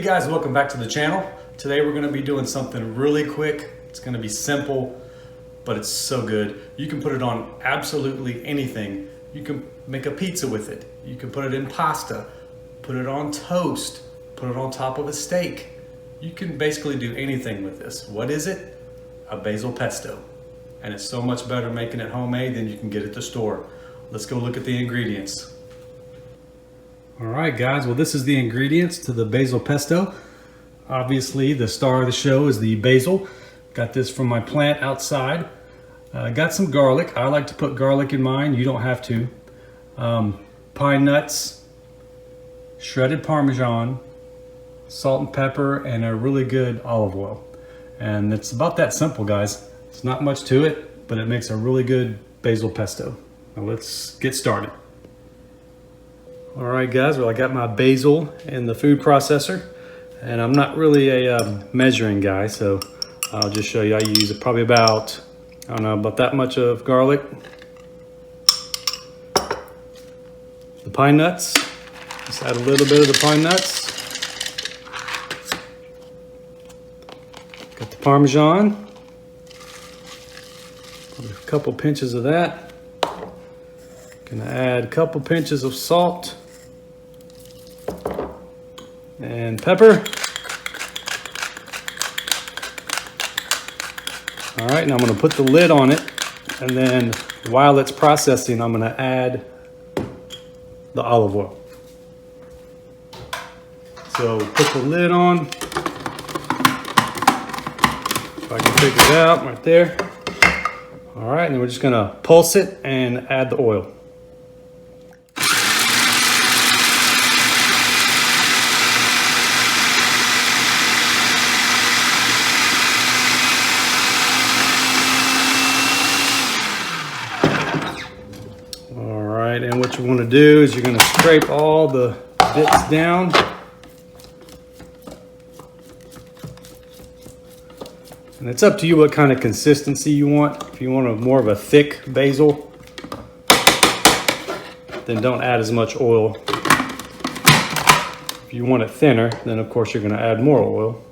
guys, welcome back to the channel. Today we're going to be doing something really quick. It's going to be simple, but it's so good. You can put it on absolutely anything. You can make a pizza with it. You can put it in pasta, put it on toast, put it on top of a steak. You can basically do anything with this. What is it? A basil pesto. And it's so much better making it homemade than you can get at the store. Let's go look at the ingredients. All right, guys, well, this is the ingredients to the basil pesto. Obviously, the star of the show is the basil. Got this from my plant outside. Got some garlic. I like to put garlic in mine. You don't have to. Pine nuts, shredded Parmesan, salt and pepper, and a really good olive oil. And it's about that simple, guys. It's not much to it, but it makes a really good basil pesto. Now let's get started. All right, guys, well, I got my basil in the food processor, and I'm not really a measuring guy, so I'll just show you. I use probably about, I don't know, about that much of garlic. The pine nuts, just add a little bit of the pine nuts. Got the Parmesan, probably a couple pinches of that. Gonna add a couple pinches of salt and pepper. All right, now I'm gonna put the lid on it, and then while it's processing, I'm gonna add the olive oil. So put the lid on. If I can figure it out, right there. All right, and then we're just gonna pulse it and add the oil. And what you want to do is you're going to scrape all the bits down. And it's up to you what kind of consistency you want. If you want more of a thick basil, then don't add as much oil. If you want it thinner, then of course you're going to add more oil.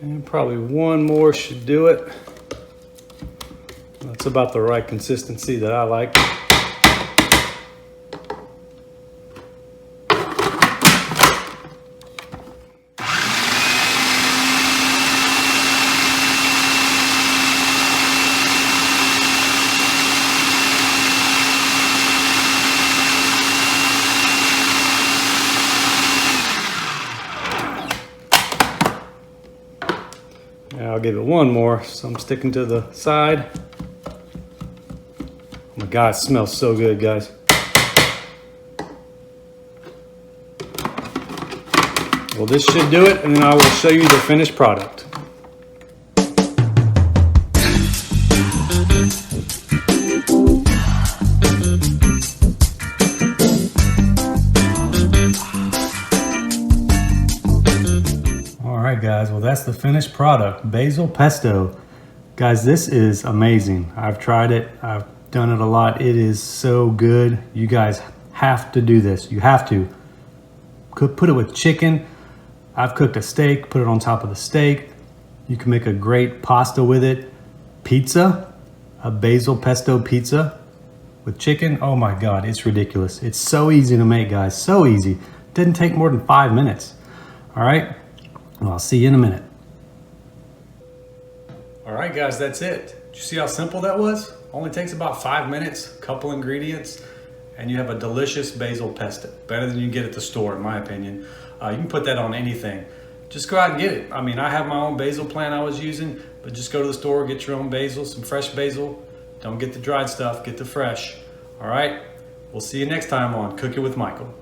And probably one more should do it. That's about the right consistency that I like. Now I'll give it one more, so I'm sticking to the side. Oh my God, it smells so good, guys. Well, this should do it, and then I will show you the finished product. Alright guys, well, that's the finished product, basil pesto. Guys, this is amazing. I've tried it, I've done it a lot. It is so good. You guys have to do this. You have to. Put it with chicken. I've cooked a steak, put it on top of the steak. You can make a great pasta with it. Pizza, a basil pesto pizza with chicken. Oh my God, it's ridiculous. It's so easy to make, guys, so easy. It didn't take more than 5 minutes. All right. Well, I'll see you in a minute. All right, guys, that's it. Did you see how simple that was? Only takes about 5 minutes, a couple ingredients, and you have a delicious basil pesto. Better than you get at the store, in my opinion. You can put that on anything. Just go out and get it. I mean, I have my own basil plant I was using, but just go to the store, get your own basil, some fresh basil. Don't get the dried stuff, get the fresh. All right, we'll see you next time on Cooking with Michael.